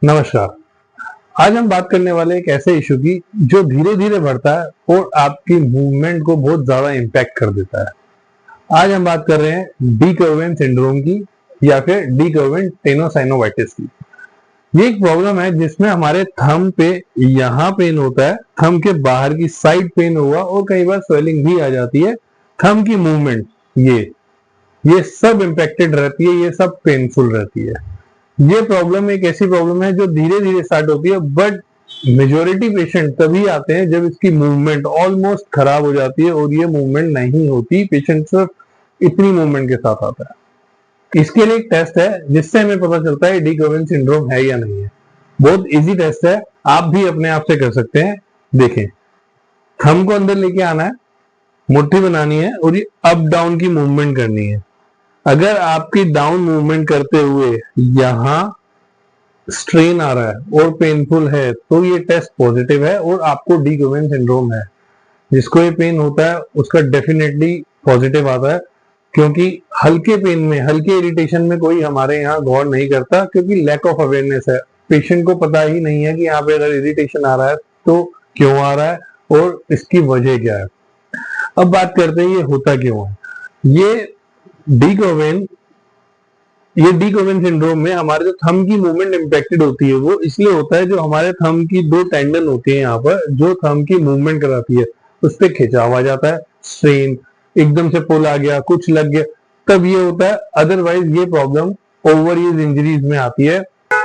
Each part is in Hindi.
नमस्कार। आज हम बात करने वाले एक ऐसे इशू की जो धीरे धीरे बढ़ता है और आपकी मूवमेंट को बहुत ज्यादा इम्पैक्ट कर देता है। आज हम बात कर रहे हैं डी कर्वेन सिंड्रोम की या फिर डी कर्वेन टेनोसाइनोवाइटिस की। ये एक प्रॉब्लम है जिसमें हमारे थंब पे यहाँ पेन होता है, थंब के बाहर की साइड पेन होगा और कई बार स्वेलिंग भी आ जाती है। थंब की मूवमेंट ये सब इम्पेक्टेड रहती है, ये सब पेनफुल रहती है। ये प्रॉब्लम एक ऐसी प्रॉब्लम है जो धीरे धीरे स्टार्ट होती है, बट मेजोरिटी पेशेंट तभी आते हैं जब इसकी मूवमेंट ऑलमोस्ट खराब हो जाती है और ये मूवमेंट नहीं होती। पेशेंट सिर्फ इतनी मूवमेंट के साथ आता है। इसके लिए एक टेस्ट है जिससे हमें पता चलता है डी कर्वेन सिंड्रोम है या नहीं है। बहुत इजी टेस्ट है, आप भी अपने आप से कर सकते हैं। देखें, थंब को अंदर लेके आना है, मुट्ठी बनानी है और ये अप डाउन की मूवमेंट करनी है। अगर आपकी डाउन मूवमेंट करते हुए यहां स्ट्रेन आ रहा है और पेनफुल है तो ये टेस्ट पॉजिटिव है और आपको डी कर्वेन सिंड्रोम है। जिसको ये पेन होता है उसका डेफिनेटली पॉजिटिव आता है, क्योंकि हल्के पेन में, हल्के इरिटेशन में कोई हमारे यहाँ गौर नहीं करता, क्योंकि लैक ऑफ अवेयरनेस है। पेशेंट को पता ही नहीं है कि यहाँ पे अगर इरिटेशन आ रहा है तो क्यों आ रहा है और इसकी वजह क्या है। अब बात करते हैं ये होता क्यों है। ये डी कर्वेन सिंड्रोम में हमारे जो थंब की मूवमेंट इम्पैक्टेड होती है वो इसलिए होता है, जो हमारे थंब की दो टेंडन होती है यहाँ पर, जो थंब की मूवमेंट कराती है, उस पर खिंचाव आ जाता है, स्ट्रेन, एकदम से पुल आ गया, कुछ लग गया, तब ये होता है। अदरवाइज ये प्रॉब्लम ओवर यूज इंजरीज में आती है।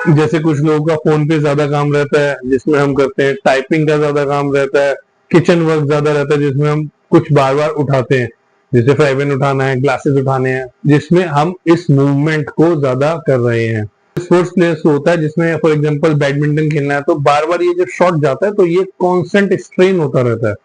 जैसे कुछ लोगों का फोन पे ज्यादा काम रहता है जिसमें हम करते हैं, टाइपिंग का ज्यादा काम रहता है, किचन वर्क ज्यादा रहता है जिसमें हम कुछ बार बार उठाते हैं, जैसे फ्राई पैन उठाना है, ग्लासेस उठाने हैं, जिसमें हम इस मूवमेंट को ज्यादा कर रहे हैं। स्पोर्ट्स प्लेयर्स को होता है जिसमें फॉर एग्जांपल बैडमिंटन खेलना है तो बार बार ये जब शॉट जाता है तो ये कांस्टेंट स्ट्रेन होता रहता है,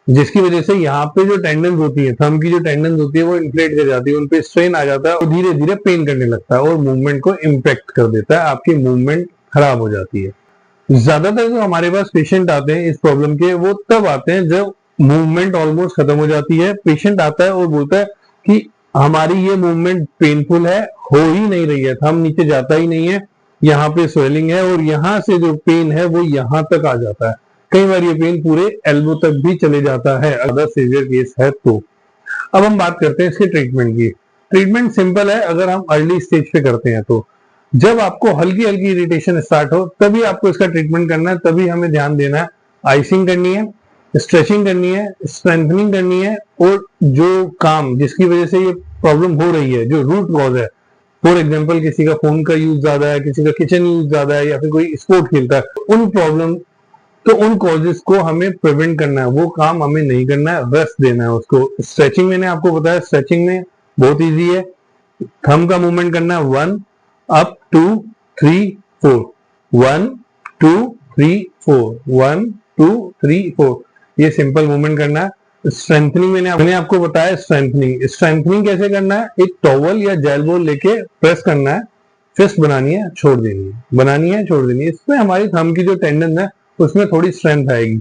जिसकी वजह से यहाँ पे जो टेंडन्स होती है, थंब की जो टेंडन्स होती है वो इन्फ्लेट कर जाती है, उन पे स्ट्रेन आ जाता है और धीरे धीरे पेन करने लगता है और मूवमेंट को इम्पेक्ट कर देता है, आपकी मूवमेंट खराब हो जाती है। ज्यादातर जो हमारे पास पेशेंट आते हैं इस प्रॉब्लम के, वो तब आते हैं जब मूवमेंट ऑलमोस्ट खत्म हो जाती है। पेशेंट आता है और बोलता है कि हमारी ये मूवमेंट पेनफुल है, हो ही नहीं रही है, थंब नीचे जाता ही नहीं है, यहाँ पे स्वेलिंग है और यहाँ से जो पेन है वो यहाँ तक आ जाता है। कई बार ये पेन पूरे एल्बो तक भी चले जाता है अगर सीवियर केस है तो। अब हम बात करते हैं इसके ट्रीटमेंट की। ट्रीटमेंट सिंपल है अगर हम अर्ली स्टेज पे करते हैं तो। जब आपको हल्की हल्की इरिटेशन स्टार्ट हो तभी आपको इसका ट्रीटमेंट करना है, तभी हमें ध्यान देना है। आइसिंग करनी है, स्ट्रेचिंग करनी है, स्ट्रेंथनिंग करनी है और जो काम जिसकी वजह से ये प्रॉब्लम हो रही है, जो रूट कॉज है, फॉर एग्जांपल किसी का फोन का यूज ज्यादा है, किसी का किचन यूज ज्यादा है या फिर कोई स्पोर्ट खेलता है, उन प्रॉब्लम तो उन कॉजेस को हमें प्रिवेंट करना है, वो काम हमें नहीं करना है, रेस्ट देना है उसको। स्ट्रेचिंग मैंने आपको बताया, स्ट्रेचिंग में बहुत इजी है। थंब का मूवमेंट करना है 1 अप 2 3 4, 1 2 3 4, 1 2 3 4, ये सिंपल मूवमेंट करना है। स्ट्रेंथनिंग मैंने आपको बताया। स्ट्रेंथनिंग कैसे करना है, एक टॉवल या जेल बॉल लेके प्रेस करना है, फिस्ट बनानी है, छोड़ देनी है, बनानी है, छोड़ देनी है। इसमें हमारी थंब की जो टेंडन है उसमें थोड़ी स्ट्रेंथ आएगी।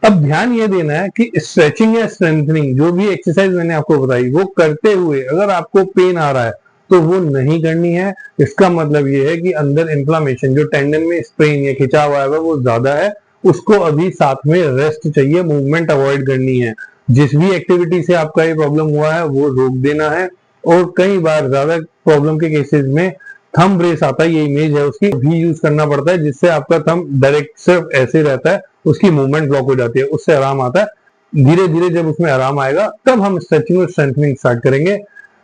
अब ध्यान ये देना है कि स्ट्रेचिंग या स्ट्रेंथनिंग जो भी एक्सरसाइज मैंने आपको बताई वो करते हुए अगर आपको पेन आ रहा है तो वो नहीं करनी है। इसका मतलब ये है कि अंदर इन्फ्लामेशन, जो टेंडन में स्ट्रेन या खिंचाव आया हुआ वो ज्यादा है, उसको अभी साथ में रेस्ट चाहिए, मूवमेंट अवॉइड करनी है। जिस भी एक्टिविटी से आपका ये प्रॉब्लम हुआ है वो रोक देना है। और कई बार ज्यादा प्रॉब्लम के केसेस में थंब ब्रेस आता है, ये इमेज है उसकी, भी यूज करना पड़ता है, जिससे आपका थंब डायरेक्ट सिर्फ ऐसे रहता है, उसकी मूवमेंट ब्लॉक हो जाती है, उससे आराम आता है। धीरे धीरे जब उसमें आराम आएगा तब हम स्ट्रेचिंग और स्ट्रेंथनिंग स्टार्ट करेंगे।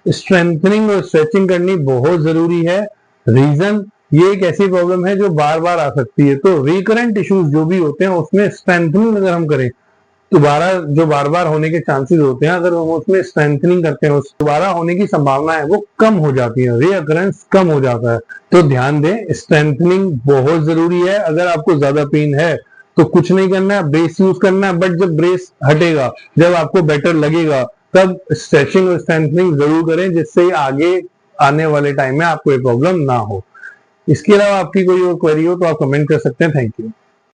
स्ट्रेंथनिंग और स्ट्रेचिंग करनी बहुत जरूरी है। रीजन, ये एक ऐसी प्रॉब्लम है जो बार बार आ सकती है, तो रिकरेंट इश्यूज जो भी होते हैं उसमें स्ट्रेंथनिंग अगर हम करें, दोबारा जो बार बार होने के चांसेस होते हैं, अगर हम उसमें स्ट्रेंथनिंग करते हैं, उस दोबारा होने की संभावना है वो कम हो जाती है, रीअकरेंस कम हो जाता है। तो ध्यान दें, स्ट्रेंथनिंग बहुत जरूरी है। अगर आपको ज्यादा पेन है तो कुछ नहीं करना है, ब्रेस यूज करना है, बट जब ब्रेस हटेगा, जब आपको बेटर लगेगा, तब स्ट्रेचिंग और स्ट्रेंथनिंग जरूर करें, जिससे आगे आने वाले टाइम में आपको ये प्रॉब्लम ना हो। इसके अलावा आपकी कोई और क्वेरी हो तो आप कमेंट कर सकते हैं। Thank you.